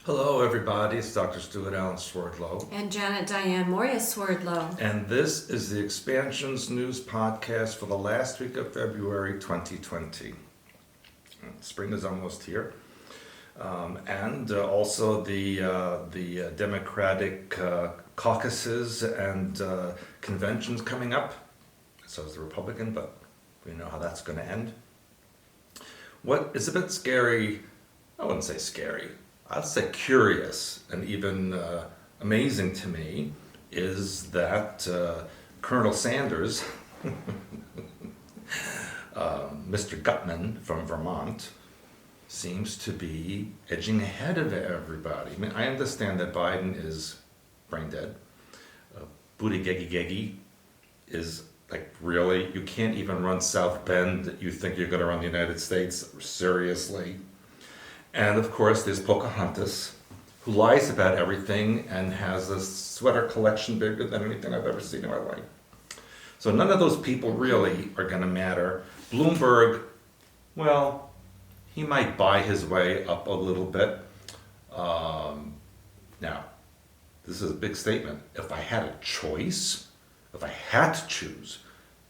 Hello, everybody. It's Dr. Stuart Allen Swerdlow. And Janet Diane Moria Swerdlow. And this is the Expansions News Podcast for the last week of February 2020. Spring is almost here. And also the Democratic caucuses and conventions coming up. So is the Republican, but we know how that's going to end. What is a bit scary, I wouldn't say scary, I'd say curious and even amazing to me is that Colonel Sanders, Mr. Gutman from Vermont, seems to be edging ahead of everybody. I mean, I understand that Biden is brain dead. Buttigieg is like, really? You can't even run South Bend. You think you're going to run the United States? Seriously? And of course, there's Pocahontas, who lies about everything and has a sweater collection bigger than anything I've ever seen in my life. So none of those people really are going to matter. Bloomberg, well, he might buy his way up a little bit. Now, this is a big statement. If I had a choice, if I had to choose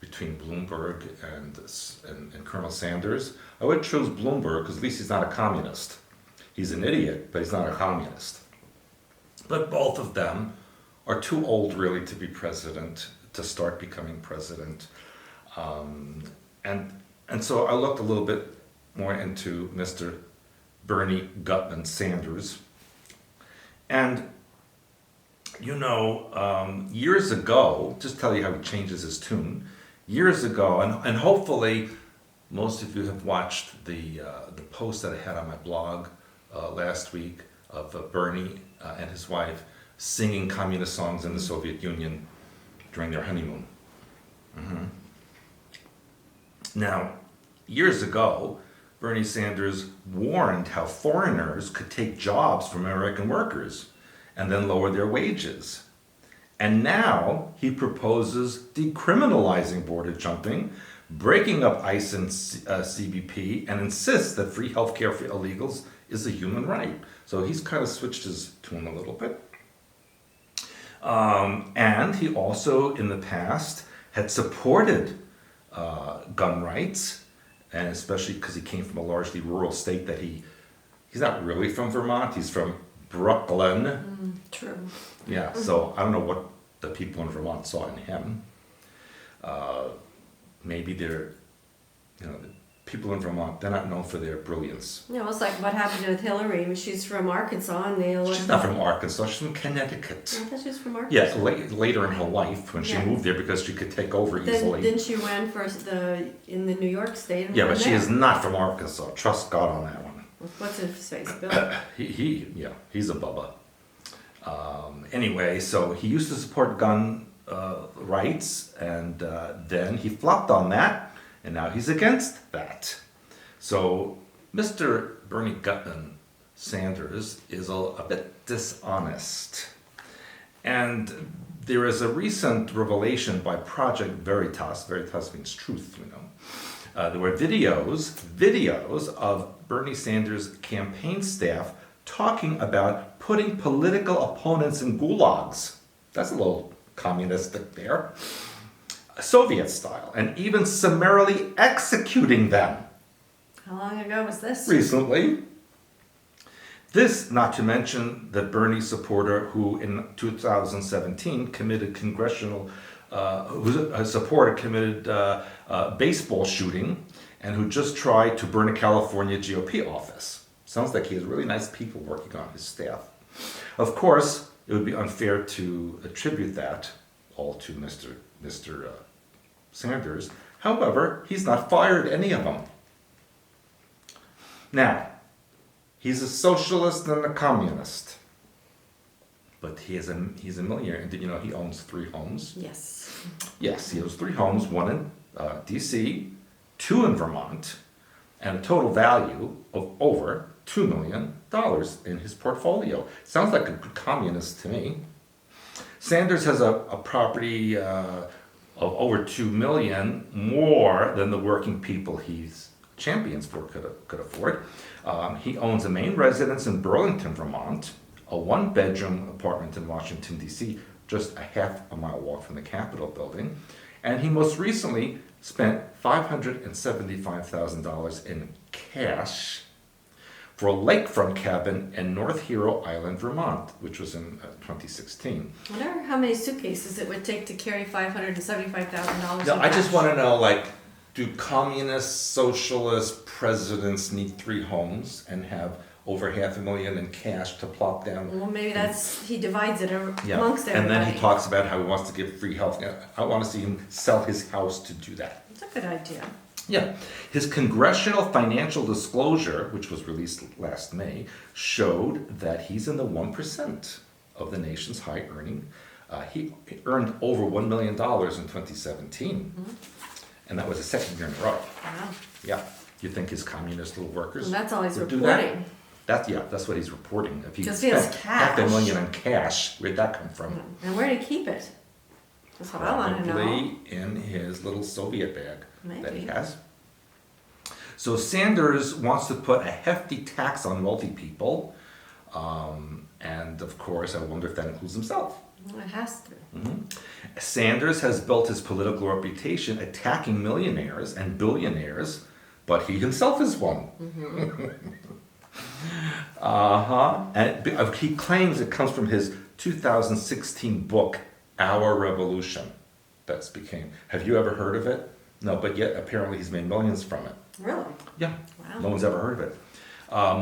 between Bloomberg and Colonel Sanders, I would choose Bloomberg because at least he's not a communist. He's an idiot, but he's not a communist. But both of them are too old really to be president, to start becoming president. And so I looked a little bit more into Mr. Bernie Gutman Sanders. And you know, years ago, just tell you how he changes his tune. Years ago, and hopefully most of you have watched the post that I had on my blog last week of Bernie and his wife singing communist songs in the Soviet Union during their honeymoon. Mm-hmm. Now, years ago, Bernie Sanders warned how foreigners could take jobs from American workers and then lower their wages. And now he proposes decriminalizing border jumping, breaking up ICE and CBP, and insists that free healthcare for illegals is a human right. So he's kind of switched his tune a little bit. And he also, in the past, had supported gun rights, and especially because he came from a largely rural state that he's not really from Vermont, he's from Brooklyn. True. Yeah, so I don't know what the people in Vermont saw in him. Maybe they're, the people in Vermont, they're not known for their brilliance. You know, it's like what happened with Hillary. She's from Arkansas and they She's not from Arkansas, she's from Connecticut. I thought she was from Arkansas. Yes, later in her life, when she moved there because she could take over easily. Then she ran for in the New York state. And Yeah, but she is not from Arkansas. Trust God on that one. What's his face, Bill? He's a bubba. Anyway, so he used to support gun rights, and then he flopped on that, and now he's against that. So Mr. Bernie Gutman Sanders is a bit dishonest. And there is a recent revelation by Project Veritas means truth, there were videos of Bernie Sanders' campaign staff talking about putting political opponents in gulags. That's a little communistic there. Soviet style, and even summarily executing them. How long ago was this? Recently. This, not to mention the Bernie supporter who in 2017 committed baseball shooting, and who just tried to burn a California GOP office. Sounds like he has really nice people working on his staff. Of course, it would be unfair to attribute that all to Mr. Sanders. However, he's not fired any of them. Now, he's a socialist and a communist. But he's a millionaire. And did you know he owns 3 homes? Yes. Yes, he owns 3 homes, one in D.C., 2 in Vermont, and a total value of over $2 million in his portfolio. Sounds like a good communist to me. Sanders has a property of over $2 million, more than the working people he's champions for could afford. He owns a main residence in Burlington, Vermont, a one-bedroom apartment in Washington, D.C., just a half a mile walk from the Capitol building. And he most recently spent $575,000 in cash for a lakefront cabin in North Hero Island, Vermont, which was in 2016. I wonder how many suitcases it would take to carry $575,000. No, I just want to know, like, do communist, socialist presidents need 3 homes and have over $500,000 in cash to plop down? Well, maybe he divides it amongst Yeah, everybody. and then he talks about how he wants to give free health. I want to see him sell his house to do that. It's a good idea. Yeah, his congressional financial disclosure, which was released last May, showed that he's in the 1% of the nation's high earning. He earned over $1 million in 2017, and that was the second year in a row. Wow. Yeah, you think his communist little workers And that's all he's would do that? reporting. That's what he's reporting. If he Because he has spent cash. $500,000 in cash, where'd that come from? And where did he keep it? That's what I want to know. Probably in his little Soviet bag that he Maybe. has. So Sanders wants to put a hefty tax on wealthy people, and of course, I wonder if that includes himself. Well, it has to. Sanders has built his political reputation attacking millionaires and billionaires, but he himself is one. And he claims it comes from his 2016 book, Our Revolution. Have you ever heard of it? No, but yet apparently he's made millions from it. Really? Yeah, Wow. no one's ever heard of it.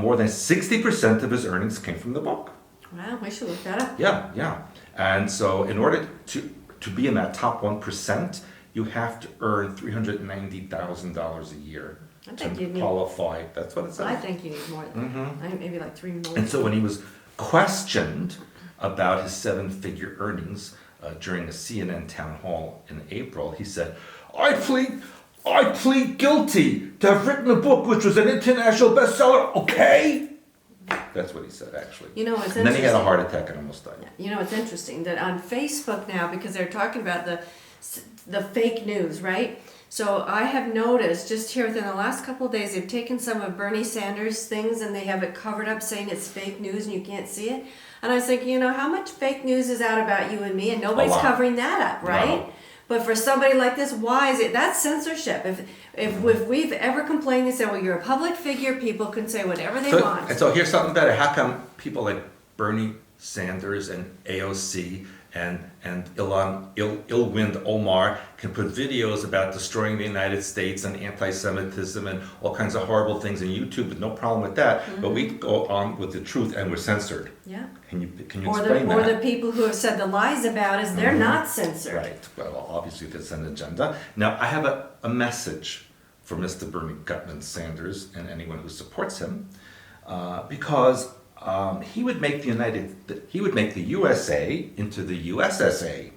More than 60% of his earnings came from the book. Wow, we should look that up. Yeah. And so in order to be in that top 1%, you have to earn $390,000 a year I think to you'd need- qualify. That's what it says. I think you need more than that. I think maybe like 3 million. And so when he was questioned about his 7-figure earnings during a CNN town hall in April, he said, I plead guilty to have written a book which was an international bestseller, okay? That's what he said, actually. You know what's And then he had a interesting? heart attack and almost died. You know, it's interesting that on Facebook now, because they're talking about the fake news, right? So I have noticed just here within the last couple of days, they've taken some of Bernie Sanders' things and they have it covered up saying it's fake news and you can't see it. And I was thinking, you know, how much fake news is out about you and me? And nobody's lot. covering that up, right? No. But for somebody like this, why is it? That's censorship. If we've ever complained and said, well, you're a public figure, people can say whatever they want. And so here's something better. How come people like Bernie Sanders and AOC and Ilhan Omar can put videos about destroying the United States and anti-Semitism and all kinds of horrible things on YouTube with no problem with that, but we go on with the truth and we're censored. Yeah. Can you Or explain that? the people who have said the lies about us, they're not censored. Right. Well, obviously there's an agenda. Now, I have a message for Mr. Bernie Gutman Sanders and anyone who supports him, because he would make the USA into the USSA,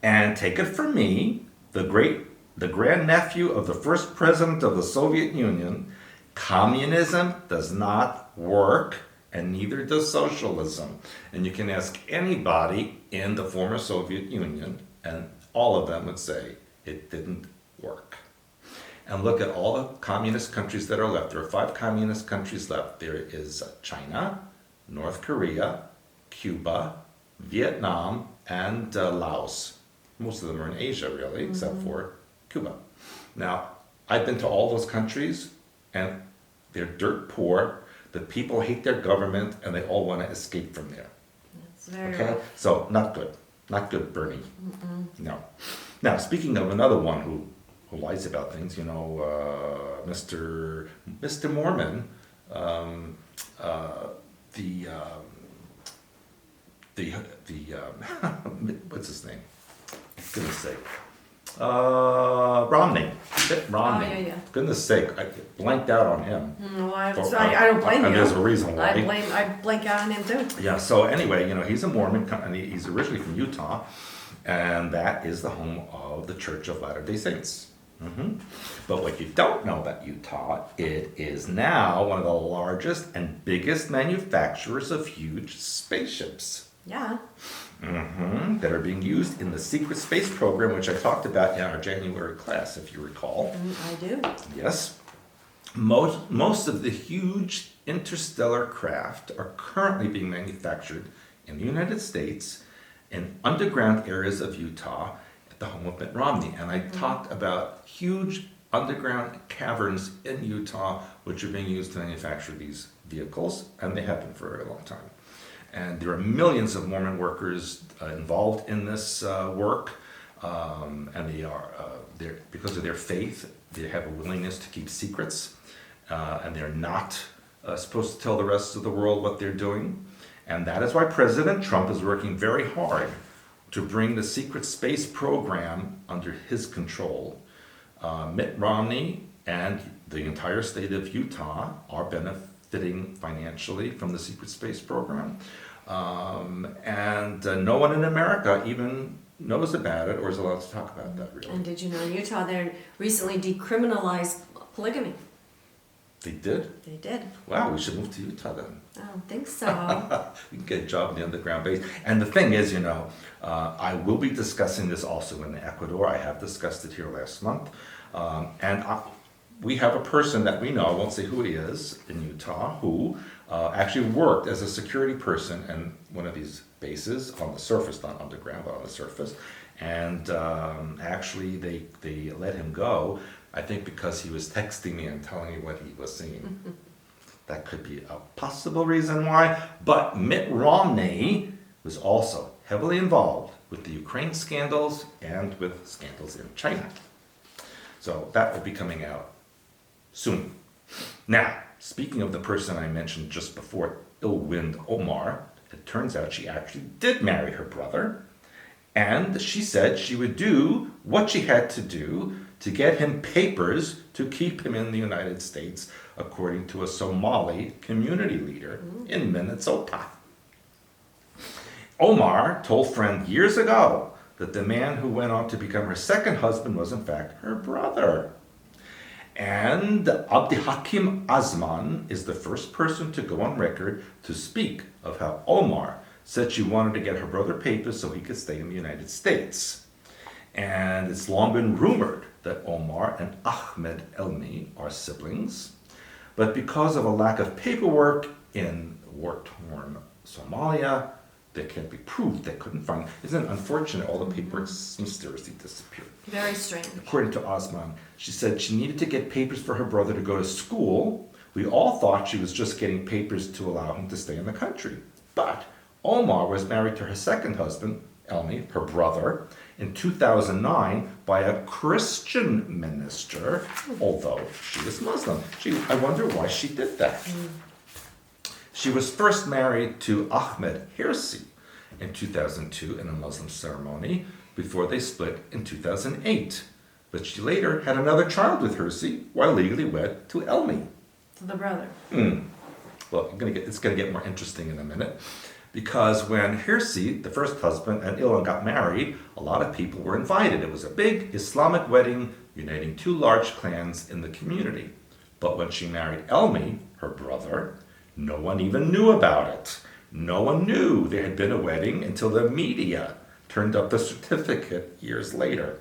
and take it from me, the grandnephew of the first president of the Soviet Union, communism does not work, and neither does socialism. And you can ask anybody in the former Soviet Union, and all of them would say it didn't work. And look at all the communist countries that are left. There are 5 communist countries left. There is China, North Korea, Cuba, Vietnam, and Laos. Most of them are in Asia, really, except for Cuba. Now, I've been to all those countries, and they're dirt poor. The people hate their government, and they all want to escape from there. It's very Okay? rough. So, not good. Not good, Bernie. No. Now, speaking of another one who lies about things, you know, Mr. Mormon, what's his name? Goodness sake. Romney. Mitt Romney. Oh, yeah. Goodness sake, I blanked out on him. No, I For- don't blame you. And there's a reason why. I blank out on him too. Yeah, so anyway, you know, he's a Mormon, and he's originally from Utah, and that is the home of the Church of Latter-day Saints. But what you don't know about Utah, it is now one of the largest and biggest manufacturers of huge spaceships. Yeah. That are being used in the secret space program, which I talked about in our January class, if you recall. I do. Yes. Most of the huge interstellar craft are currently being manufactured in the United States in underground areas of Utah at the home of Mitt Romney. And I talked about huge underground caverns in Utah which are being used to manufacture these vehicles, and they have been for a very long time. And there are millions of Mormon workers involved in this work, and they are because of their faith, they have a willingness to keep secrets, and they're not supposed to tell the rest of the world what they're doing. And that is why President Trump is working very hard to bring the secret space program under his control. Mitt Romney and the entire state of Utah are benefiting financially from the secret space program. And no one in America even knows about it or is allowed to talk about that, really. And did you know in Utah they recently decriminalized polygamy? They did? They did. Wow, we should move to Utah then. I don't think so. You can get a job in the underground base. And the thing is, I will be discussing this also in Ecuador. I have discussed it here last month. We have a person that we know, I won't say who he is, in Utah, who actually worked as a security person in one of these bases on the surface, not underground, but on the surface. And actually, they let him go, I think because he was texting me and telling me what he was seeing. That could be a possible reason why. But Mitt Romney was also heavily involved with the Ukraine scandals and with scandals in China. So that will be coming out soon. Now, speaking of the person I mentioned just before, Ilhan Omar, it turns out she actually did marry her brother. And she said she would do what she had to do to get him papers to keep him in the United States, according to a Somali community leader in Minnesota. Omar told friend years ago that the man who went on to become her second husband was in fact her brother. And Abdihakim Azman is the first person to go on record to speak of how Omar said she wanted to get her brother papers so he could stay in the United States. And it's long been rumored that Omar and Ahmed Elmi are siblings. But because of a lack of paperwork in war-torn Somalia, that can't be proved, they couldn't find. Isn't it unfortunate all the papers mysteriously disappeared? Very strange. According to Osman, she said she needed to get papers for her brother to go to school. We all thought she was just getting papers to allow him to stay in the country. But Omar was married to her second husband, Elmi, her brother, in 2009 by a Christian minister, although she was Muslim. I wonder why she did that. She was first married to Ahmed Hirsi in 2002 in a Muslim ceremony before they split in 2008. But she later had another child with Hirsi while legally wed to Elmi. To the brother. Well, it's going to get more interesting in a minute. Because when Hirsi, the first husband, and Ilhan got married, a lot of people were invited. It was a big Islamic wedding uniting two large clans in the community. But when she married Elmi, her brother, no one even knew about it. No one knew there had been a wedding until the media turned up the certificate years later.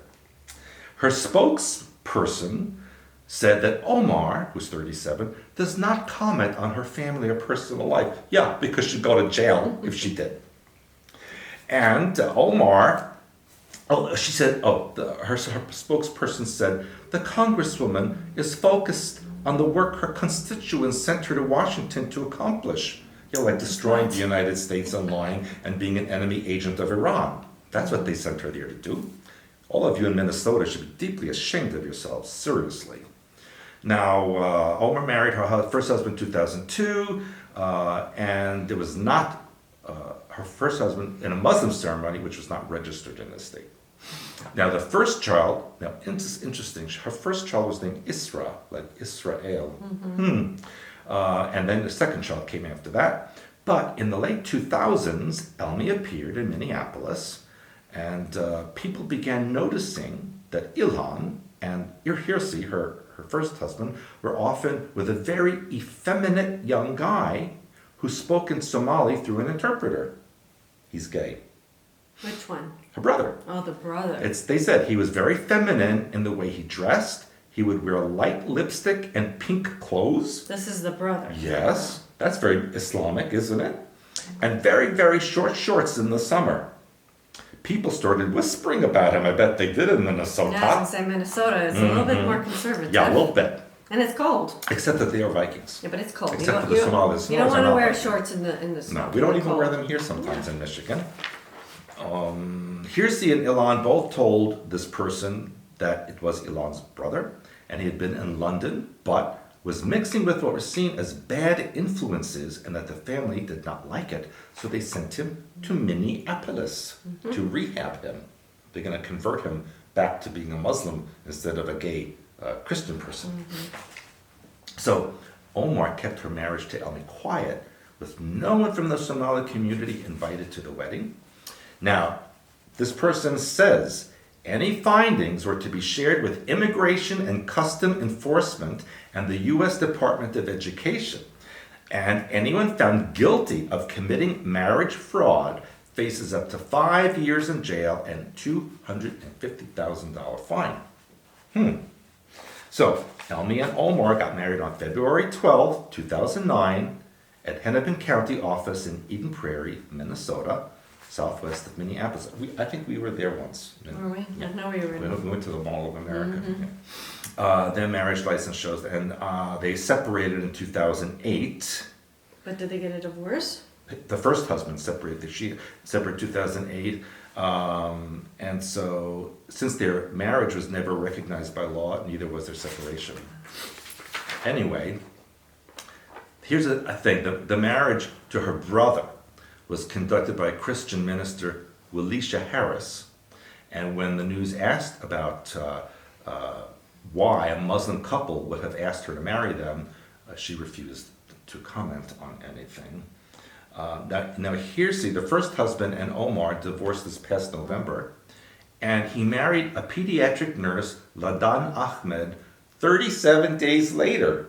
Her spokesperson said that Omar, who's 37, does not comment on her family or personal life. Yeah, because she'd go to jail if she did. And Omar, she said, her spokesperson said, the congresswoman is focused on the work her constituents sent her to Washington to accomplish. Like destroying the United States and lying and being an enemy agent of Iran. That's what they sent her there to do. All of you in Minnesota should be deeply ashamed of yourselves, seriously. Now, Omar married her first husband in 2002, and it was not her first husband in a Muslim ceremony, which was not registered in the state. Now, the first child, interesting, her first child was named Isra, like Israel. And then the second child came after that. But in the late 2000s, Elmi appeared in Minneapolis, and people began noticing that Ilhan and Hirsi, her first husband, were often with a very effeminate young guy who spoke in Somali through an interpreter. He's gay. Which one? Her brother. Oh, the brother. They said he was very feminine in the way he dressed He would wear light lipstick and pink clothes. This is the brother. Yes, that's very Islamic, isn't it? And very, very short shorts in the summer. People started whispering about him. I bet they did in Minnesota. Yeah, I was gonna say Minnesota is a little bit more conservative. Yeah, a little bit. And it's cold. Except that they are Vikings. Yeah, but it's cold. Except for the Somalis. You don't Somalis want are to not wear Vikings. shorts in the snow. No, we don't It's even wear cold. them here sometimes in Michigan. Hirsi and Ilhan both told this person that it was Ilhan's brother, and he had been in London, but was mixing with what were seen as bad influences, and that the family did not like it, so they sent him to Minneapolis to rehab him. They're going to convert him back to being a Muslim instead of a gay Christian person. So Omar kept her marriage to Elmi quiet, with no one from the Somali community invited to the wedding. Now, this person says any findings were to be shared with Immigration and Custom Enforcement and the U.S. Department of Education. And anyone found guilty of committing marriage fraud faces up to 5 years in jail and $250,000 fine. So, Elmi and Omar got married on February 12, 2009, at Hennepin County office in Eden Prairie, Minnesota, southwest of Minneapolis. I think we were there once. Were we? Yeah. I know we were. We went to the Mall of America. Yeah. Their marriage license shows, and they separated in 2008. But did they get a divorce? The first husband separated. She separated 2008. And so, since their marriage was never recognized by law, neither was their separation. Anyway, here's a thing. The marriage to her brother was conducted by Christian minister Willisha Harris. And when the news asked about why a Muslim couple would have asked her to marry them, she refused to comment on anything. Now Hirsi, the first husband, and Omar divorced this past November, and he married a pediatric nurse, Ladan Ahmed, 37 days later.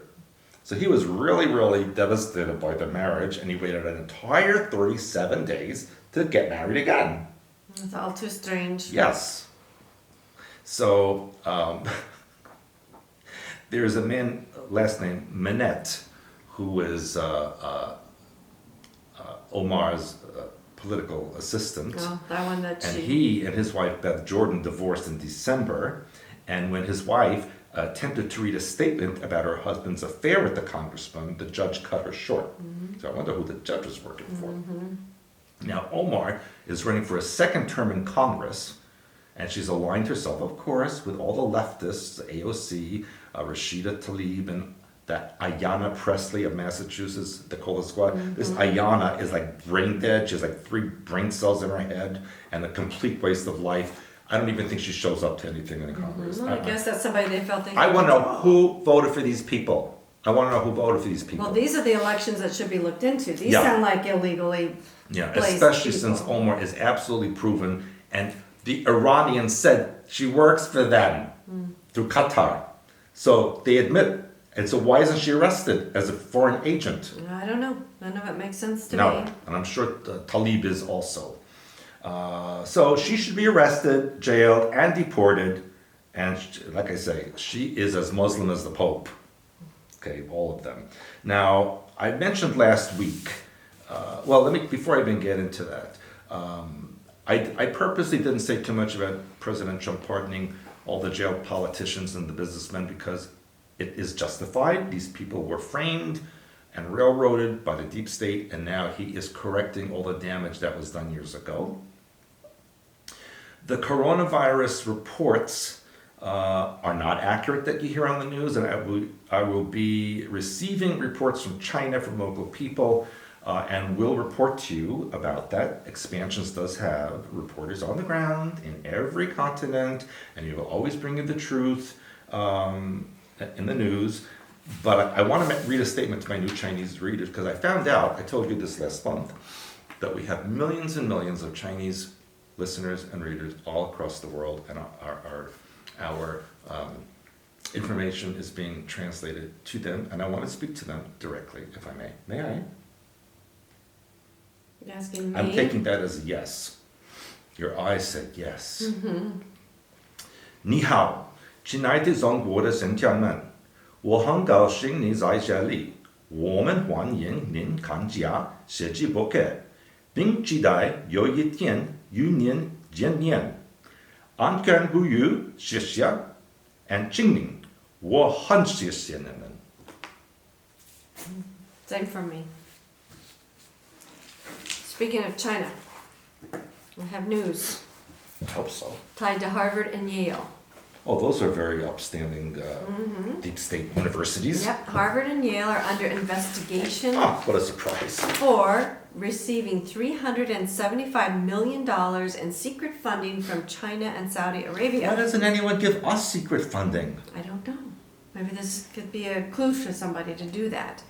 So he was really, really devastated by the marriage, and he waited an entire 37 days to get married again. It's all too strange. Yes. So there's a man, last name Mitt, who is Omar's political assistant. Oh, that one that And she... he and his wife Beth Jordan divorced in December. And when his wife attempted to read a statement about her husband's affair with the congressman, the judge cut her short. So I wonder who the judge was working for. Now Omar is running for a second term in Congress, and she's aligned herself, of course, with all the leftists, AOC, Rashida Tlaib, and that Ayanna Pressley of Massachusetts, the Cola Squad. This Ayanna is like brain dead. She has like 3 brain cells in her head and a complete waste of life. I don't even think she shows up to anything in Congress. Well, I guess that's somebody they felt they I could want to know control. who voted for these people. I want to know who voted for these people. Well, these are the elections that should be looked into. These Yeah. sound like illegally Yeah, placed especially people. since Omar is absolutely proven, and the Iranians said she works for them through Qatar. So they admit, and so why isn't she arrested as a foreign agent? I don't know. None of it makes sense to No, me. and I'm sure Tlaib is also. So she should be arrested, jailed, and deported, and like I say, she is as Muslim as the Pope. Okay, all of them. Now, I mentioned last week, before I even get into that, I purposely didn't say too much about President Trump pardoning all the jailed politicians and the businessmen because it is justified. These people were framed and railroaded by the deep state, and now he is correcting all the damage that was done years ago. The coronavirus reports are not accurate that you hear on the news, and I will be receiving reports from China from local people and will report to you about that. Expansions does have reporters on the ground in every continent, and you will always bring you the truth in the news. But I want to read a statement to my new Chinese readers because I found out, I told you this last month, that we have millions and millions of Chinese listeners and readers all across the world, and our information is being translated to them, and I want to speak to them directly, if I may. May I? You're asking me? I'm taking that as a yes. Your eyes said yes. Ni hao. 亲爱的中国的乡亲们，我很高兴你在这里。我们欢迎您参加设计播客，并期待有一天与您见面。安康不语，谢谢，请您，我很谢谢你们。 Same from me. Speaking of China, I have news I hope so. tied to Harvard and Yale. Oh, those are very upstanding deep state universities. Yep, Harvard and Yale are under investigation Ah, what a surprise. for receiving $375 million in secret funding from China and Saudi Why Arabia. doesn't anyone give us secret funding? I don't know. Maybe this could be a clue for somebody to do that.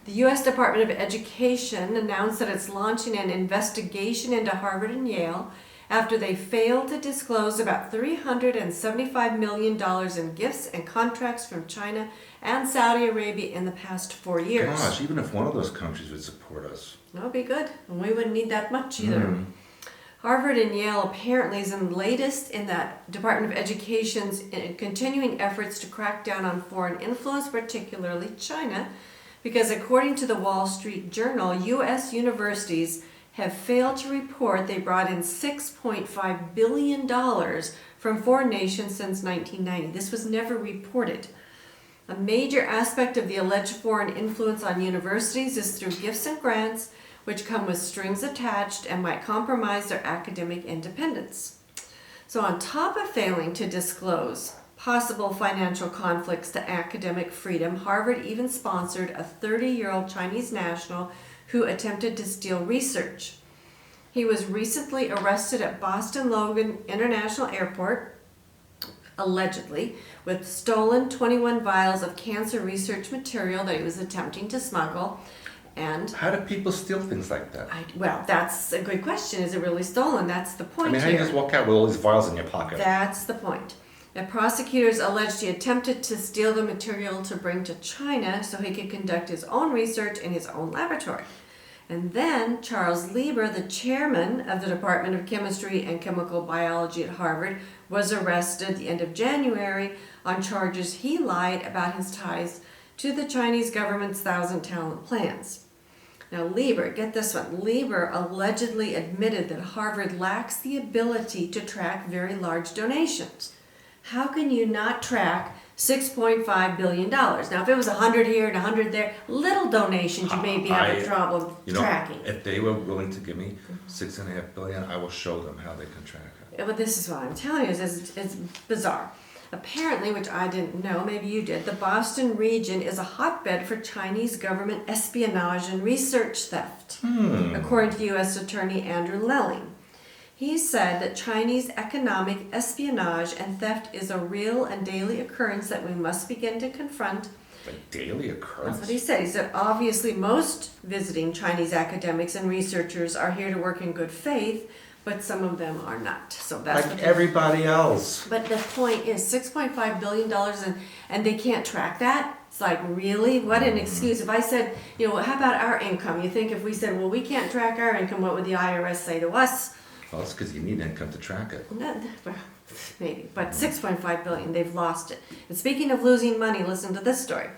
The U.S. Department of Education announced that it's launching an investigation into Harvard and Yale after they failed to disclose about $375 million in gifts and contracts from China and Saudi Arabia in the past 4 years. Gosh, even if one of those countries would support us. That would be good. And we wouldn't need that much either. Harvard and Yale apparently is in the latest in that Department of Education's continuing efforts to crack down on foreign influence, particularly China, because according to the Wall Street Journal, U.S. universities have failed to report they brought in $6.5 billion from foreign nations since 1990. This was never reported. A major aspect of the alleged foreign influence on universities is through gifts and grants, which come with strings attached and might compromise their academic independence. So on top of failing to disclose possible financial conflicts to academic freedom, Harvard even sponsored a 30-year-old Chinese national who attempted to steal research. He was recently arrested at Boston Logan International Airport, allegedly, with stolen 21 vials of cancer research material that he was attempting to smuggle. And How do people steal things like that? well, that's a good question. Is it really stolen? That's the point I mean, how do you here. just walk out with all these vials in your pocket? That's the point. The prosecutors alleged he attempted to steal the material to bring to China so he could conduct his own research in his own laboratory. And then Charles Lieber, the chairman of the Department of Chemistry and Chemical Biology at Harvard, was arrested at the end of January on charges he lied about his ties to the Chinese government's 1,000 talent plans. Now Lieber, get this one, Lieber allegedly admitted that Harvard lacks the ability to track very large donations. How can you not track $6.5 billion? Now, if it was 100 here and 100 there, little donations you maybe have a problem tracking. If they were willing to give me $6.5 billion, I will show them how they can track it. But this is what I'm telling you, it's bizarre. Apparently, which I didn't know, maybe you did, the Boston region is a hotbed for Chinese government espionage and research theft, according to U.S. Attorney Andrew Lelling. He said that Chinese economic espionage and theft is a real and daily occurrence that we must begin to confront. A daily occurrence? That's what he said. He said, obviously, most visiting Chinese academics and researchers are here to work in good faith, but some of them are not. So that's Like everybody else. But the point is, $6.5 billion and they can't track that? It's like, really? What an excuse. If I said, how about our income? You think if we said, well, we can't track our income, what would the IRS say to us? Well, it's because you need income to track it. Well, maybe, but $6.5 billion, they've lost it. And speaking of losing money, listen to this story.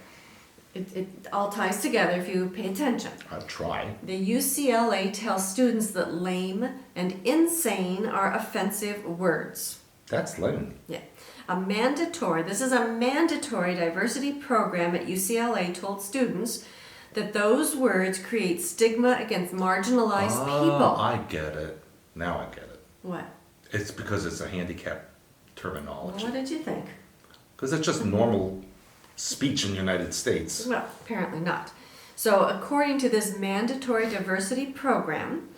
It all ties together if you pay attention. I'll try. The UCLA tells students that lame and insane are offensive words. That's lame. Yeah. This is a mandatory diversity program at UCLA told students that those words create stigma against marginalized people. I get it. Now I get it. What? It's because it's a handicap terminology. Well, what did you think? Because it's just normal speech in the United States. Well, apparently not. So according to this mandatory diversity program,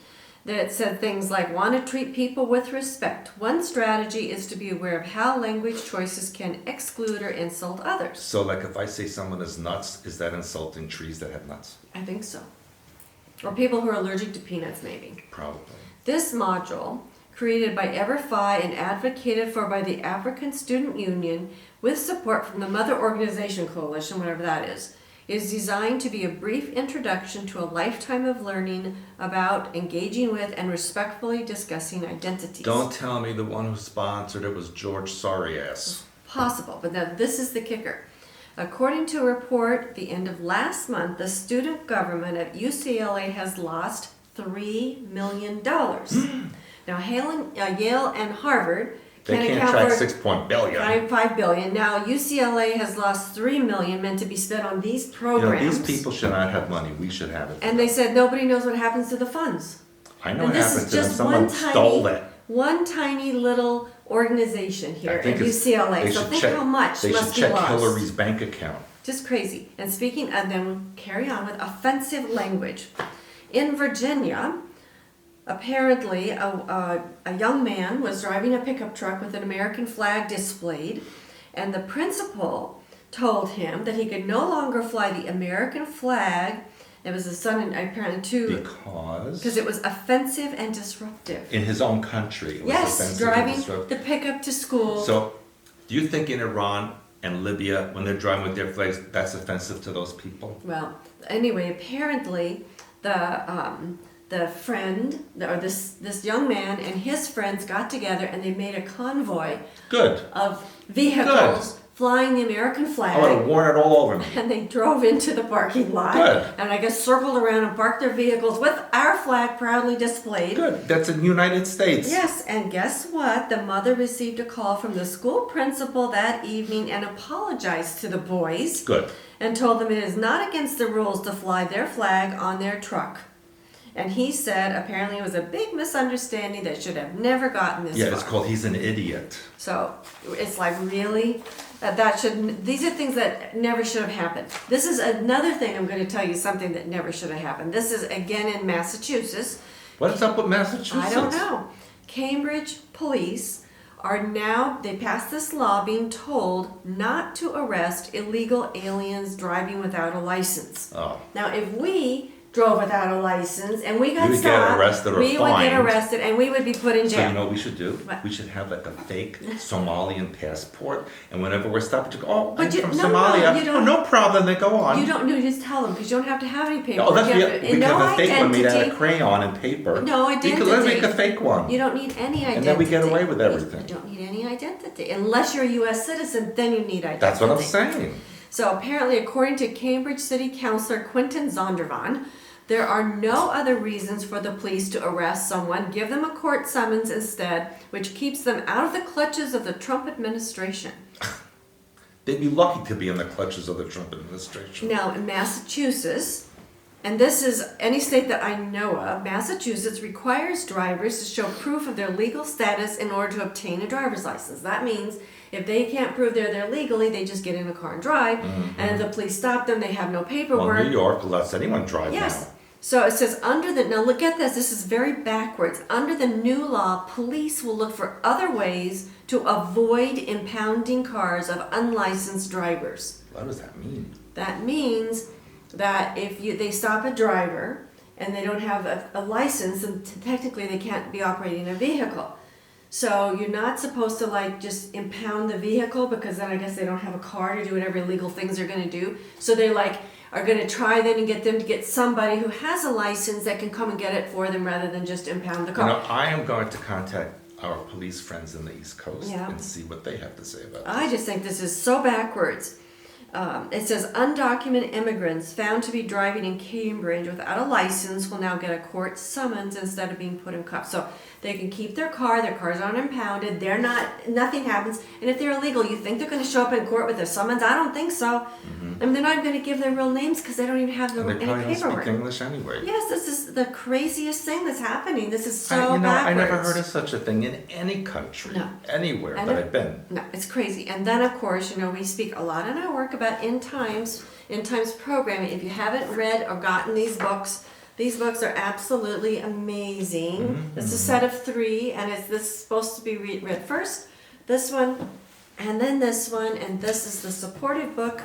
that it said things like, want to treat people with respect. One strategy is to be aware of how language choices can exclude or insult others. So like if I say someone is nuts, is that insulting trees that have nuts? I think so. Or people who are allergic to peanuts, maybe. Probably. This module, created by EverFi and advocated for by the African Student Union with support from the Mother Organization Coalition, whatever that is designed to be a brief introduction to a lifetime of learning about, engaging with, and respectfully discussing identities. Don't tell me the one who sponsored it was George Sorry-ass. possible. But now this is the kicker. According to a report at the end of last month, the student government at UCLA has lost $3 million. Now, Yale and Harvard They can can't account track for 6 billion. $5 billion. Now, UCLA has lost $3 million meant to be spent on these programs. These people should not have money. We should have it. And they said nobody knows what happens to the funds. I know And what this happened is to them. just Someone stole it. one tiny little organization here I at think UCLA. So think how much they must should be check lost. Hillary's bank account. Just crazy. And speaking, and then we'll carry on with offensive language. In Virginia, apparently a young man was driving a pickup truck with an American flag displayed, and the principal told him that he could no longer fly the American flag. It was a son and apparently two because it was offensive and disruptive. In his own country. It was Yes, offensive and driving disruptive. the pickup to school. So, do you think in Iran and Libya, when they're driving with their flags, that's offensive to those people? Well, anyway, apparently the friend or this young man and his friends got together and they made a convoy Good. of vehicles flying the American flag. I would have worn it all over me. And they drove into the parking lot. Good. And I guess circled around and parked their vehicles with our flag proudly displayed. Good. That's in the United States. Yes, and guess what? The mother received a call from the school principal that evening and apologized to the boys. Good. And told them it is not against the rules to fly their flag on their truck. And he said apparently it was a big misunderstanding that should have never gotten this Yeah, far. it's called he's an idiot. So it's like, really? These are things that never should have happened. This is another thing I'm going to tell you, something that never should have happened. This is again in Massachusetts. What's up with Massachusetts? I don't know. Cambridge police they passed this law being told not to arrest illegal aliens driving without a license. Oh. Now, if we drove without a license and we got You would stopped, get arrested or we would get fined. arrested and we would be put in So jail. you know what we should do? What? We should have like a fake Somalian passport, and whenever we're stopped, you go, "Oh, But I'm you- from no, Somalia." you don't- No problem. They go on. You just tell them because you don't have to have any paperwork. Oh, that's You have to- we could have a fake one made out identity. of crayon and paper. No We identity. could let's make a fake one. You don't need any identity. And then we get away with everything. You don't need any identity. Unless you're a U.S. citizen, then you need identity. That's what I'm saying. So apparently, according to Cambridge City Councilor Quentin Zondervan, there are no other reasons for the police to arrest someone. Give them a court summons instead, which keeps them out of the clutches of the Trump administration. They'd be lucky to be in the clutches of the Trump administration. Now, in Massachusetts, and this is any state that I know of, Massachusetts requires drivers to show proof of their legal status in order to obtain a driver's license. That means if they can't prove they're there legally, they just get in a car and drive. And if the police stop them, they have no paperwork. Well, New York lets anyone drive Yes. now. So it says now look at this. This is very backwards. Under the new law, police will look for other ways to avoid impounding cars of unlicensed drivers. What does that mean? That means that if they stop a driver and they don't have a license, then technically they can't be operating a vehicle. So you're not supposed to just impound the vehicle because then I guess they don't have a car to do whatever illegal things they're going to do. So they are going to try then and get them to get somebody who has a license that can come and get it for them rather than just impound the car. I am going to contact our police friends in the East Coast Yeah. and see what they have to say about this. I just think this is so backwards. It says undocumented immigrants found to be driving in Cambridge without a license will now get a court summons instead of being put in cuffs. So they can keep their cars aren't impounded, nothing happens. And if they're illegal, you think they're going to show up in court with a summons? I don't think so. I mean, they're not going to give their real names because they don't even have And they any probably don't paperwork. speak English anyway. Yes, this is the craziest thing that's happening. This is so I backwards. never heard of such a thing in any country, No. anywhere I that know. I've been. No, it's crazy. And then, of course, we speak a lot in our work about end times programming. If you haven't read or gotten these books are absolutely amazing. It's a set of 3, and this is supposed to be read first. This one, and then this one, and this is the supported book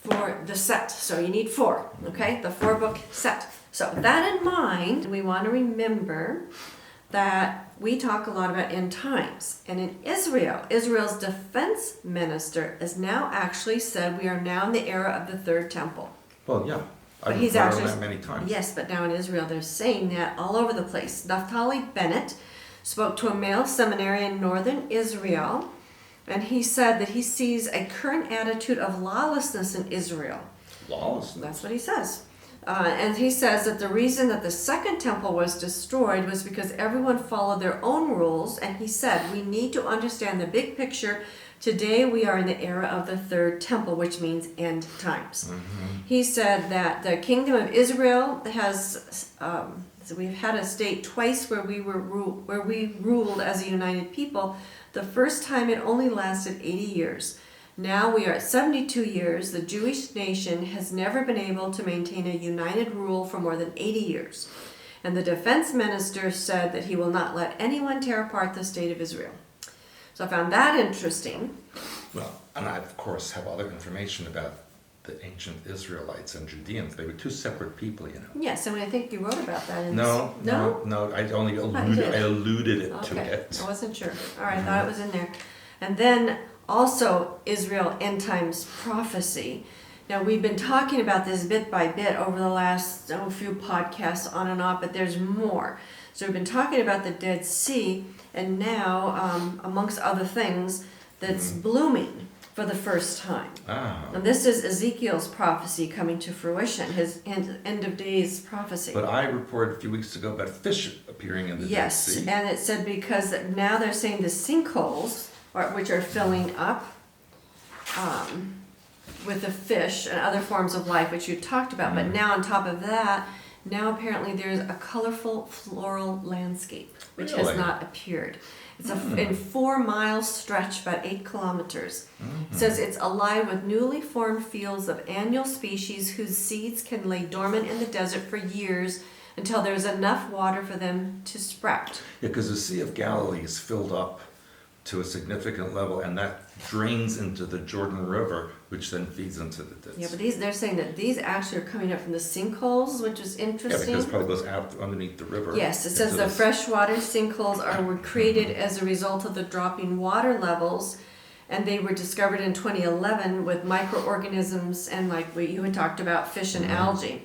for the set. So you need 4, okay? The 4-book set. So with that in mind, we want to remember that we talk a lot about end times. And in Israel's defense minister has now actually said we are now in the era of the third temple. Well, yeah. But I've he's heard actually of that many times. Yes, but now in Israel they're saying that all over the place. Naphtali Bennett spoke to a male seminary in northern Israel And he said that he sees a current attitude of lawlessness in Israel. Lawlessness. That's what he says. And he says that the reason that the second temple was destroyed was because everyone followed their own rules. And he said, we need to understand the big picture. Today we are in the era of the third temple, which means end times. He said that the kingdom of Israel has, so we've had a state twice where we ruled as a united people. The first time it only lasted 80 years. Now we are at 72 years. The Jewish nation has never been able to maintain a united rule for more than 80 years. And the defense minister said that he will not let anyone tear apart the state of Israel. So I found that interesting. Well, and I, of course, have other information about the ancient Israelites and Judeans. They were two separate people, you know. Yes, I mean, I think you wrote about that in No, I only alluded it to Okay, it. I wasn't sure. All right, I thought it was in there. And then also Israel end times prophecy. Now we've been talking about this bit by bit over the last few podcasts on and off, but there's more. So we've been talking about the Dead Sea, and now, amongst other things, that's blooming for the first time. Ah. And this is Ezekiel's prophecy coming to fruition, his end of days prophecy. But I reported a few weeks ago about fish appearing in the Dead Sea. Yes, and it said because now they're saying the sinkholes, which are filling up with the fish and other forms of life, which you talked about. But now on top of that, now apparently there's a colorful floral landscape, which has Really? not appeared. It's in 4 miles stretch, about 8 kilometers. It says it's alive with newly formed fields of annual species whose seeds can lay dormant in the desert for years until there's enough water for them to sprout. Yeah, because the Sea of Galilee is filled up to a significant level, and that drains into the Jordan River, which then feeds into the Dead Sea. Yeah, but they're saying that these actually are coming up from the sinkholes, which is Yeah, interesting. because it probably goes out underneath the river. Yes, it says into the this- freshwater sinkholes were created as a result of the dropping water levels, and they were discovered in 2011 with microorganisms and, like you had talked about, fish and algae.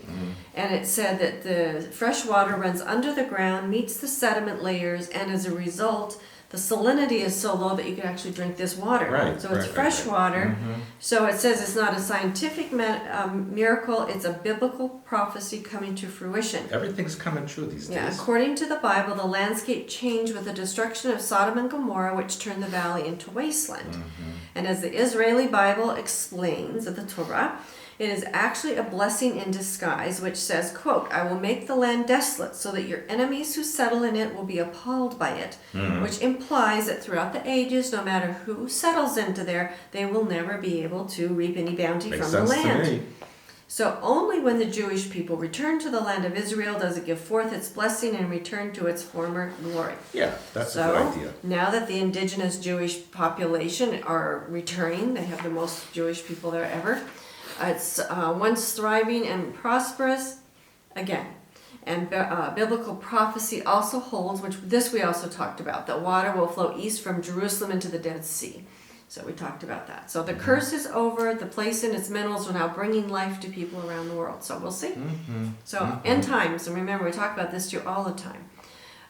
And it said that the fresh water runs under the ground, meets the sediment layers, and as a result, the salinity is so low that you can actually drink this water. Right, So it's right, fresh right. water. So it says it's not a scientific miracle, it's a biblical prophecy coming to fruition. Everything's coming true these Yeah, days. according to the Bible, the landscape changed with the destruction of Sodom and Gomorrah, which turned the valley into wasteland. And as the Israeli Bible explains of the Torah, it is actually a blessing in disguise, which says, quote, I will make the land desolate so that your enemies who settle in it will be appalled by it, which implies that throughout the ages, no matter who settles into there, they will never be able to reap any bounty Makes from the sense land. to me. So only when the Jewish people return to the land of Israel does it give forth its blessing and return to its former glory. Yeah, that's a So good idea. now that the indigenous Jewish population are returning, they have the most Jewish people there ever. It's once thriving and prosperous again. And biblical prophecy also holds, which this we also talked about, that water will flow east from Jerusalem into the Dead Sea. So we talked about that. So the curse is over. The place and its minerals are now bringing life to people around the world. So we'll see. So end times, and remember we talk about this to you all the time.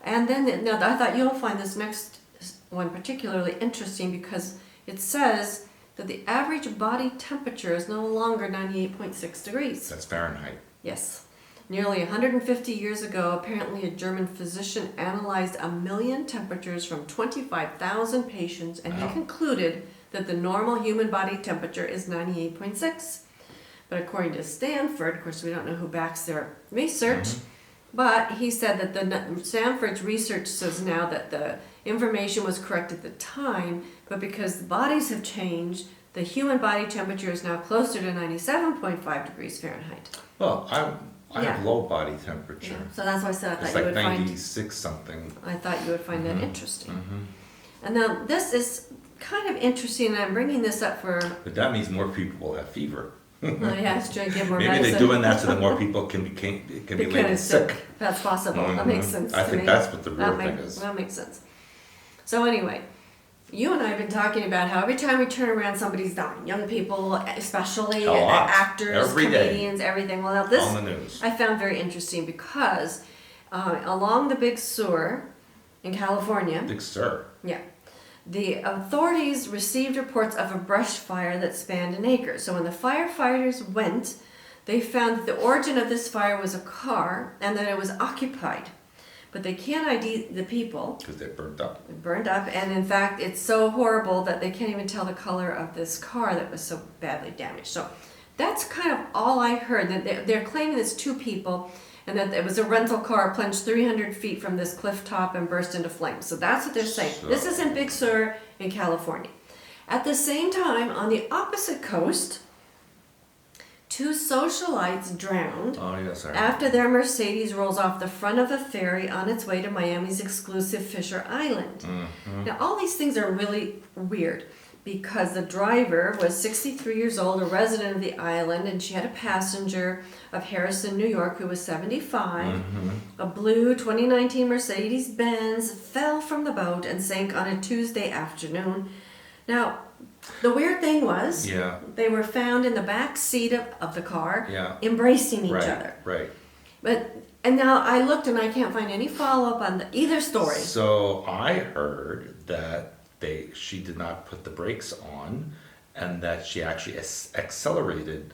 And then now I thought you'll find this next one particularly interesting because it says that the average body temperature is no longer 98.6 degrees. That's Fahrenheit. Yes. Nearly 150 years ago, apparently a German physician analyzed 1 million temperatures from 25,000 patients, and he Wow. concluded that the normal human body temperature is 98.6. But according to Stanford, of course we don't know who backs their research, but he said that Stanford's research says now that the information was correct at the time, but because the bodies have changed, the human body temperature is now closer to 97.5 degrees Fahrenheit. Well, I Yeah. have low body temperature. Yeah, so that's why I said I It's thought like you would find 96 something. I thought you would find that interesting. And now this is kind of interesting, and I'm bringing this up for But that means more people will have fever. yeah, it's trying to get more Maybe medicine. they're doing that so that more people can be Because labeled sick. That's possible. That makes sense I to think me. that's what the real That thing makes- is. That makes sense. So anyway, you and I have been talking about how every time we turn around, somebody's dying. Young people, especially, A lot. actors, Every day. comedians, everything. Well, now this On the news. I found very interesting because along the Big Sur in California, Big Sur. yeah, The authorities received reports of a brush fire that spanned an acre. So when the firefighters went, they found that the origin of this fire was a car and that it was occupied. But they can't ID the people. Because they burned up. It burned up, and in fact, it's so horrible that they can't even tell the color of this car that was so badly damaged. So that's kind of all I heard. That they're claiming it's two people, and that it was a rental car plunged 300 feet from this cliff top and burst into flames. So that's what they're saying. So- This is in Big Sur in California. At the same time, on the opposite coast, two socialites drowned Oh, yes, I after their Mercedes rolls off the front of a ferry on its way to Miami's exclusive Fisher Island. Now, all these things are really weird because the driver was 63 years old, a resident of the island, and she had a passenger of Harrison, New York, who was 75. A blue 2019 Mercedes-Benz fell from the boat and sank on a Tuesday afternoon. Now, the weird thing was, Yeah. they were found in the back seat of the car, Yeah. embracing each Right, other. right. And now I looked and I can't find any follow-up on either story. So I heard that she did not put the brakes on, and that she actually accelerated.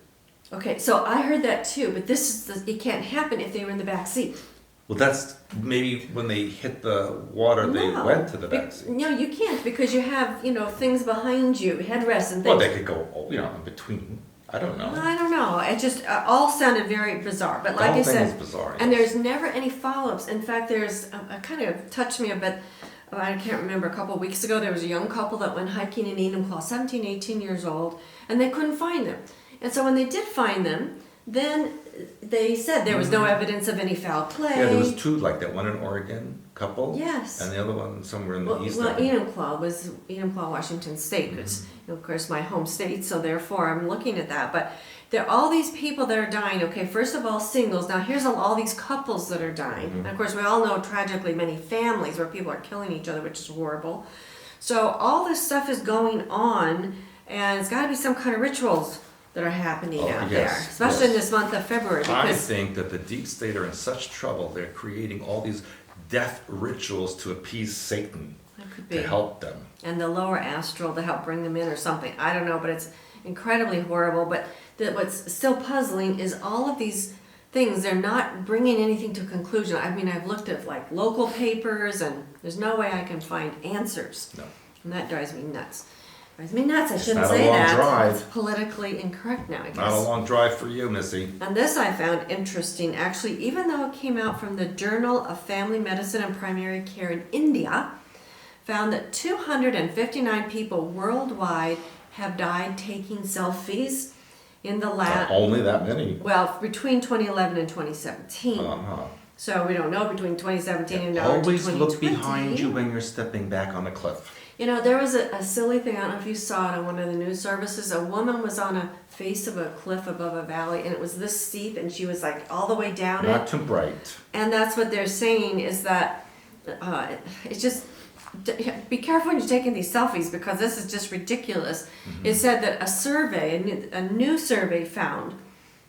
Okay, so I heard that too, but it can't happen if they were in the back seat. Well, that's maybe when they hit the water, they No. went to the back seat. No, you can't because you have, things behind you, headrests and Well, things. they could go, in between. I don't know. I don't know. It just all sounded very bizarre. But like The whole I thing said, was bizarre. and yes. there's never any follow-ups. In fact, there's a kind of touched me a bit. I can't remember, a couple of weeks ago, there was a young couple that went hiking in Enumclaw, 17, 18 years old, and they couldn't find them. And so when they did find them, then they said there was no evidence of any foul play. Yeah, there was two like that. One in Oregon, couple. Yes. And the other one somewhere in the east. Well, I think. Enumclaw, Washington State. It's, of course, my home state, so therefore I'm looking at that. But there are all these people that are dying. Okay, first of all, singles. Now here's all these couples that are dying. And of course, we all know tragically many families where people are killing each other, which is horrible. So all this stuff is going on, and it's got to be some kind of rituals that are happening out there, especially in this month of February. I Because think that the deep state are in such trouble. They're creating all these death rituals to appease Satan, that could be. to help them. And the lower astral to help bring them in or something. I don't know, but it's incredibly horrible. But what's still puzzling is all of these things, they're not bringing anything to conclusion. I mean, I've looked at like local papers and there's no way I can find answers. No. And that drives me nuts. Drives me nuts. I shouldn't not a say long that. drive. It's politically incorrect now, I guess. Not a long drive for you, Missy. And this I found interesting, actually, even though it came out from the Journal of Family Medicine and Primary Care in India, found that 259 people worldwide have died taking selfies in the last, Only that many. well, between 2011 and 2017. Uh-huh. So we don't know between 2017 and now into Always 2020. look behind you when you're stepping back on a cliff. There was a silly thing, I don't know if you saw it on one of the news services. A woman was on a face of a cliff above a valley, and it was this steep, and she was like all the way down Not it. too bright. And that's what they're saying is that it's just, be careful when you're taking these selfies because this is just ridiculous. It said that a new survey found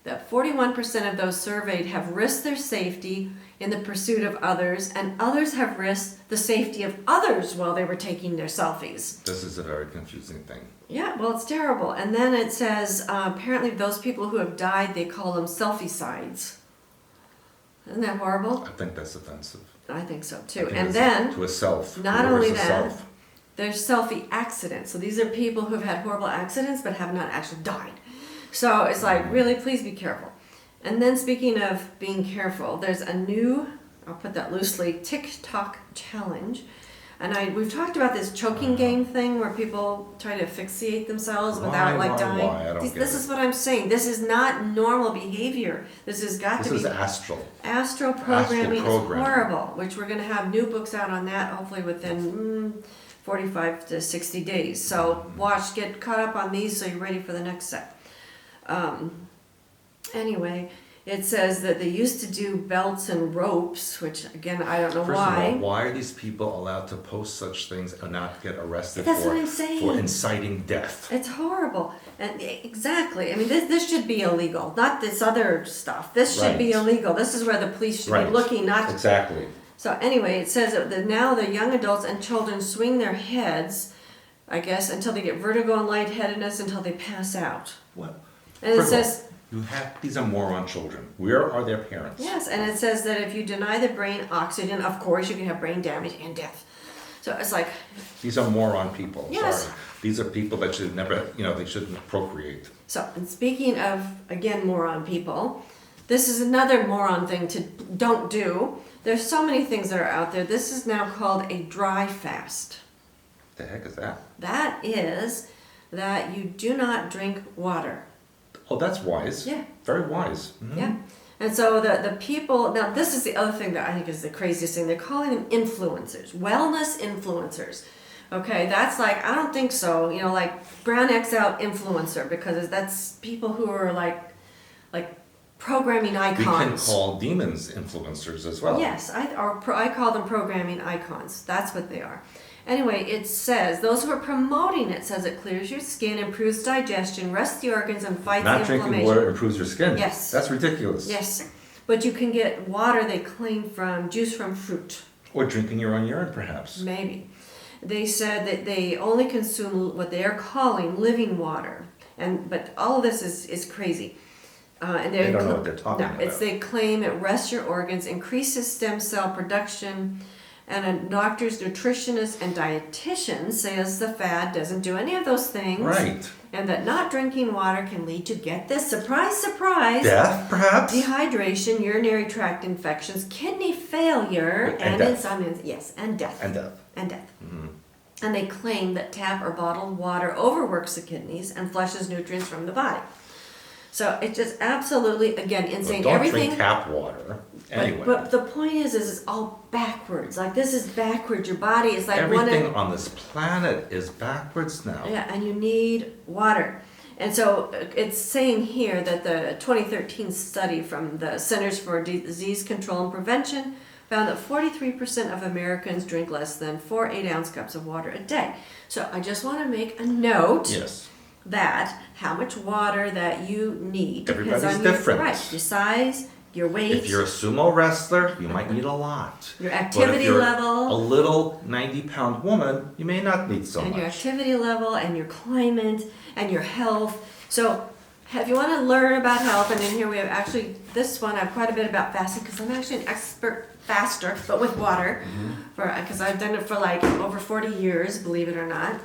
that 41% of those surveyed have risked their safety in the pursuit of others, and others have risked the safety of others while they were taking their selfies. This is a very confusing thing. Yeah, well, it's terrible. And then it says, apparently those people who have died, they call them selfie-cides. Isn't that horrible? I think that's offensive. I think so I too. think And it's then, to a self. not Whoever's only a that, self. there's selfie accidents. So these are people who've had horrible accidents but have not actually died. So it's like, really, please be careful. And then speaking of being careful, there's a new, I'll put that loosely, TikTok challenge. And we've talked about this choking game thing where people try to asphyxiate themselves without dying. Why? I don't get This it. is what I'm saying. This is not normal behavior. This has got This to be. is astral. Astral programming Astral is programming. horrible, which we're going to have new books out on that hopefully within 45 to 60 days. So get caught up on these so you're ready for the next set. Anyway, it says that they used to do belts and ropes, which again, I don't know First why. of all, why are these people allowed to post such things and not get arrested That's for, what I'm saying. for inciting death? It's horrible. And exactly. I mean, this should be illegal, not this other stuff. This should be Right. illegal. This is where the police should Right. be looking, Exactly. So anyway, it says that now the young adults and children swing their heads I guess, until they get vertigo and lightheadedness until they pass out. Well, And it first of all, says, these are moron children. Where are their parents? yes, and it says that if you deny the brain oxygen, of course you can have brain damage and death. So it's like, These are moron people. Yes. Sorry. These are people that should never, they shouldn't procreate. so, and speaking of, again, moron people, this is another moron thing to don't do. There's so many things that are out there. This is now called a dry fast. The heck is that? That is that you do not drink water. Oh, that's wise. Yeah. Very wise. Mhm. Yeah. And so the people, now this is the other thing that I think is the craziest thing. They're calling them influencers, wellness influencers. Okay, that's like, I don't think so. Like brown X out influencer, because that's people who are like programming We icons. can call demons influencers as well. Yes, I call them programming icons. That's what they are. Anyway, it says, those who are promoting it says it clears your skin, improves digestion, rests the organs, and fights Not inflammation. drinking water improves your skin. Yes. That's ridiculous. Yes, but you can get water, they claim, from juice from fruit. Or drinking your own urine, perhaps. Maybe. They said that they only consume what they are calling living water. But all of this is crazy. And They don't know what they're talking no, it's about. they claim it rests your organs, increases stem cell production, and a doctors, nutritionists, and dietitians says the fad doesn't do any of those things. Right. And that not drinking water can lead to, get this, surprise, surprise, Death, perhaps? dehydration, urinary tract infections, kidney failure, And and death. insomnia. Yes, and death. And death. And death. Mhm. And they claim that tap or bottled water overworks the kidneys and flushes nutrients from the body. So it's just absolutely, again, insane. Well, don't Everything. drink tap water. Anyway. But the point is it's all backwards. Like this is backwards. Your body is like Everything on this planet is backwards now. Yeah, and you need water. And so it's saying here that the 2013 study from the Centers for Disease Control and Prevention found that 43% of Americans drink less than 4 8-ounce cups of water a day. So I just want to make a note Yes. that how much water that you need depends Everybody's on different. your size, your weight, If you're a sumo wrestler, you might need a lot. your But activity if you're level. a little 90-pound woman, you may not need so and your much. activity level and your climate and your health. So if you want to learn about health, and in here we have actually, this one I have quite a bit about fasting because I'm actually an expert faster, but with water, because I've done it for like over 40 years, believe it or not.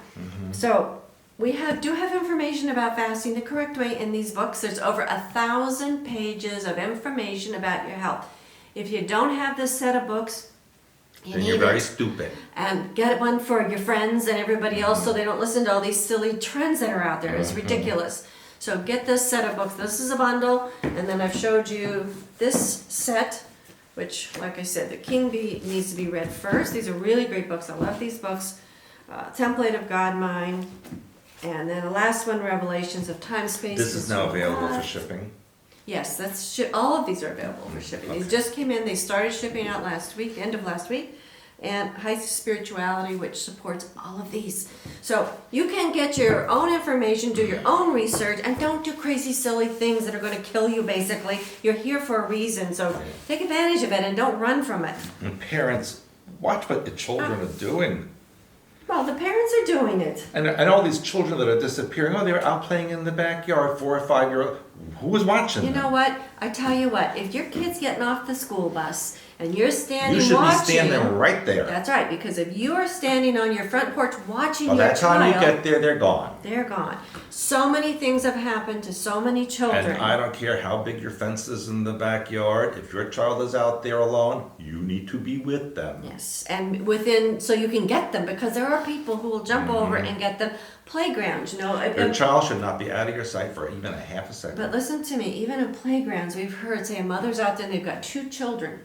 So we do have information about fasting the correct way in these books. There's over 1,000 pages of information about your health. If you don't have this set of books, you Then need you're very it. stupid. And get one for your friends and everybody else so they don't listen to all these silly trends that are out there. It's ridiculous. So get this set of books. This is a bundle, and then I've showed you this set, which, like I said, the King Bee needs to be read first. These are really great books. I love these books. Template of God Mind, and then the last one, Revelations of Time, Space. This is now Mystery of available God. for shipping. Yes, all of these are available for shipping. These Okay. just came in. They started shipping out last week, end of last week. And High Spirituality, which supports all of these. So you can get your own information, do your own research, and don't do crazy, silly things that are going to kill you, basically. You're here for a reason, so take advantage of it and don't run from it. And parents, watch what the children are doing. Well, the parents are doing it. And all these children that are disappearing, oh, they were out playing in the backyard, 4 or 5 year old. Who was watching You them? know what? I tell you what, if your kid's getting off the school bus and you're standing You should watching, be standing right there. that's right, because if you are standing on your front porch watching By your that time you child, get there, they're gone. they're gone. So many things have happened to so many children. And I don't care how big your fence is in the backyard, if your child is out there alone, you need to be with them. Yes, and so you can get them, because there are people who will jump over and get them. Playgrounds, Your child should not be out of your sight for even a half a second. But listen to me, even in playgrounds, we've heard, say, a mother's out there and they've got 2 children.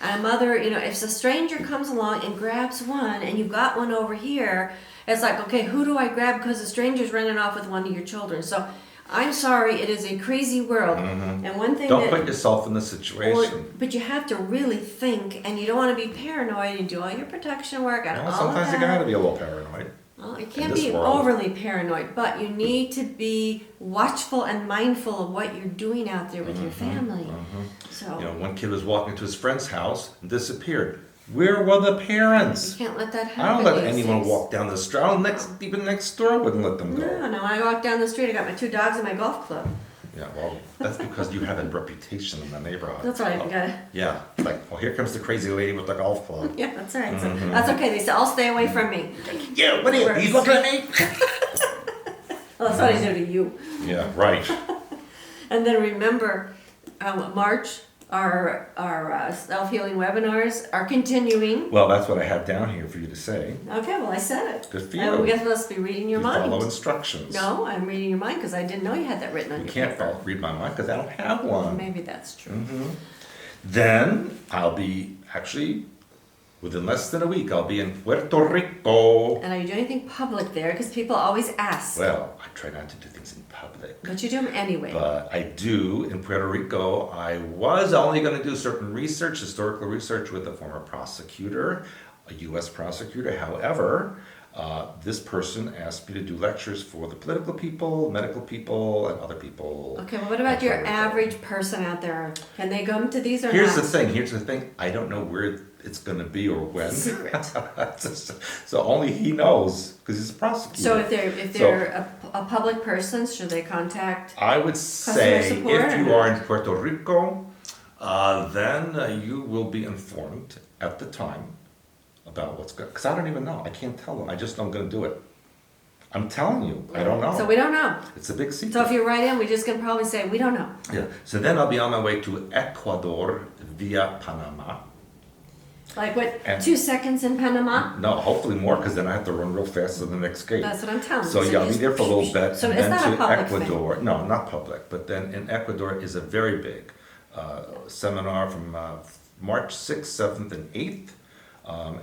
And a mother, if a stranger comes along and grabs one and you've got one over here, it's like, okay, who do I grab because the stranger's running off with one of your children? So I'm sorry, it is a crazy world. And one thing Don't put yourself in the situation. but you have to really think, and you don't want to be paranoid and do all your protection work and Well, all of sometimes that. you gotta be a little paranoid. Well, you can't this be world. overly paranoid, but you need to be watchful and mindful of what you're doing out there with your family. So, One kid was walking to his friend's house and disappeared. Where were the You parents? can't let that I happen. don't let these anyone days. walk down the street. Even next door I wouldn't let them go. No, when I walk down the street, I got my 2 dogs and my golf club. Yeah, well, that's because you have a reputation in the neighborhood. That's right, you gotta. Yeah, like, well, here comes the crazy lady with the golf club. Yeah, that's all right. Mm-hmm. So that's okay. They say, I'll stay away from me. Yeah, what are you looking at me? Well, that's what I do to you. Yeah, right. And then remember, March, our self-healing webinars are continuing. Well, that's what I have down here for you to say. Okay, well, I said it. Good for I you. guess must be reading your You mind. follow instructions. No, I'm reading your mind because I didn't know you had that written on You your can't paper. read my mind because I don't have one. Maybe that's true. Mm-hmm. Then I'll be actually within less than a week. I'll be in Puerto Rico. And are you doing anything public there? Because people always ask. Well, I try not to do things in public. But you do them anyway. But I do in Puerto Rico. I was only going to do certain research, historical research with a former prosecutor, a U.S. prosecutor. However, this person asked me to do lectures for the political people, medical people, and other people. Okay, well, what about in your Puerto Rico. average person out there? Can they come to these or Here's not? Here's the thing. I don't know where it's going to be or when. Secret. So only he knows because he's a prosecutor. So if they're a public person, should they contact? I would say support if you or are in Puerto Rico, then you will be informed at the time about what's going. Because I don't even know. I can't tell them. I just know I'm going to do it. I'm telling you, I don't know. So we don't know. It's a big secret. So if you write in, we just can probably say we don't know. Yeah. So then I'll be on my way to Ecuador via Panama. Like what? And- 2 seconds in Panama? No, hopefully more, because then I have to run real fast to the next gate. That's what I'm telling you. So yeah, I'll be just- there for a little bit, So and it's then not a to public thing. Ecuador. No, not public, but then in Ecuador is a very big seminar from March 6th, 7th, and 8th.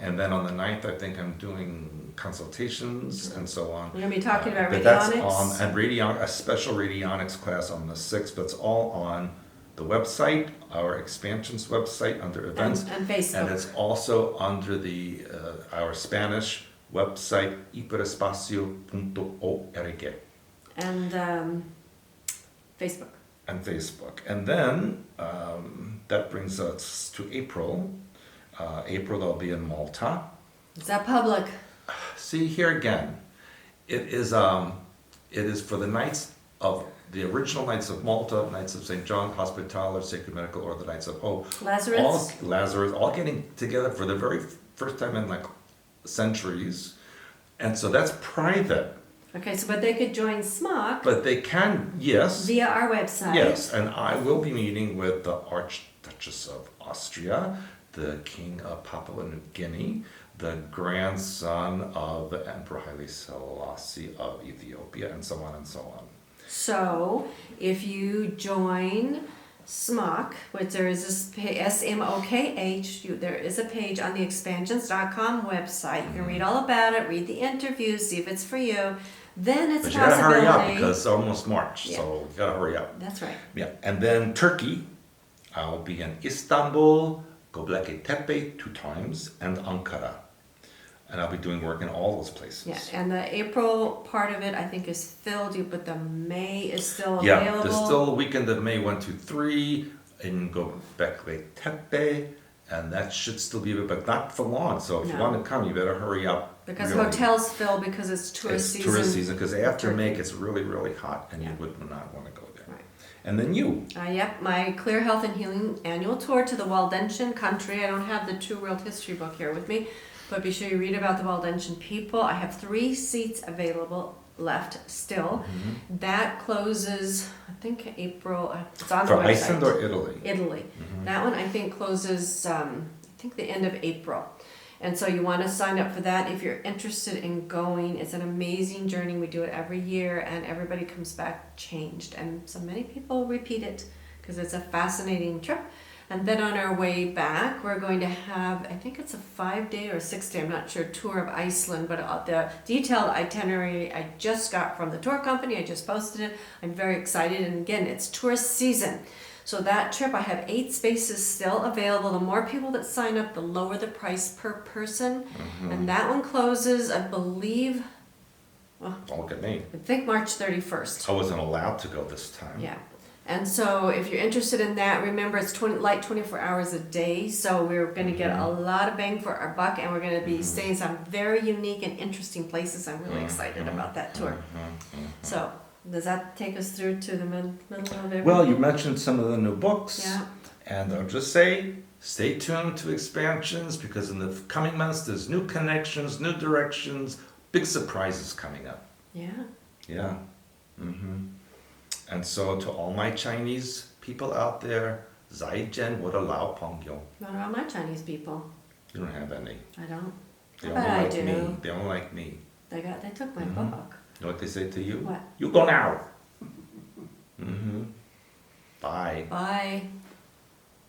And then on the 9th, I think I'm doing consultations and so on. We're gonna be talking about But that's radionics. and a special radionics class on the 6th, but it's all on the website, our expansions website under events. And Facebook. And it's also under the our Spanish website, hiperespacio.org. And Facebook. And Facebook. And then that brings us to April. April, I'll be in Malta. Is that public? See, here again, it is for the Knights of the original Knights of Malta, Knights of St. John, Hospitaller, Sacred Medical, or the Knights of Hope. Lazarus? All getting together for the very first time in like centuries. And so that's private. Okay, so but they could join SMOC But they can, yes. via our website. Yes, and I will be meeting with the Archduchess of Austria, the King of Papua New Guinea, the grandson of the Emperor Haile Selassie of Ethiopia, and so on and so on. So if you join SMOK, which there is this SMOKH, there is a page on the expansions.com website. You can read all about it, read the interviews, see if it's for you. Then it's But a you gotta possibility. hurry up because it's almost March, Yeah. so you gotta hurry up. That's right. Yeah, and then Turkey, I'll be in Istanbul, Göbekli Tepe 2 times, and Ankara. And I'll be doing work in all those places. Yeah, and the April part of it I think is filled, but the May is still Yeah, available. there's still a weekend of May 1, 2, 3 in Göbekli Tepe, and that should still be, but not for long. So if you No. want to come, you better hurry up. Because really. hotels fill because it's tourist It's season. tourist season, because after Turkey. May it gets really, really hot, and Yeah. you would not want to go there. Right. And then you. Yep, my Clear Health and Healing annual tour to the Waldensian country. I don't have the True World History book here with me, but be sure you read about the Waldensian people. I have 3 seats available left still. Mm-hmm. That closes, I think April, it's on the For website. Iceland or Italy? Italy. Mhm. That one I think closes, I think the end of April. And so you want to sign up for that if you're interested in going. It's an amazing journey. We do it every year and everybody comes back changed. And so many people repeat it because it's a fascinating trip. And then on our way back, we're going to have, I think it's a 5-day or 6-day, I'm not sure, tour of Iceland. But the detailed itinerary I just got from the tour company. I just posted it. I'm very excited. And again, it's tourist season. So that trip, I have 8 spaces still available. The more people that sign up, the lower the price per person. Mm-hmm. And that one closes, I believe, Don't look at me. I think March 31st. I wasn't allowed to go this time. Yeah. And so if you're interested in that, remember it's 24 hours a day. So we're going to get a lot of bang for our buck, and we're going to be staying some very unique and interesting places. I'm really excited about that tour. So does that take us through to the middle of everything? Well, you mentioned some of the new books. Yeah. And I'll just say, stay tuned to expansions, because in the coming months there's new connections, new directions, big surprises coming up. Yeah. Yeah. And so to all my Chinese people out there, Zai Jian Wo De Lao Peng Yo. What about my Chinese people? You don't have any. I don't. They I only bet I like do. me. They only like me. They took my book. You know what they say to you? What? You go now. Bye. Bye.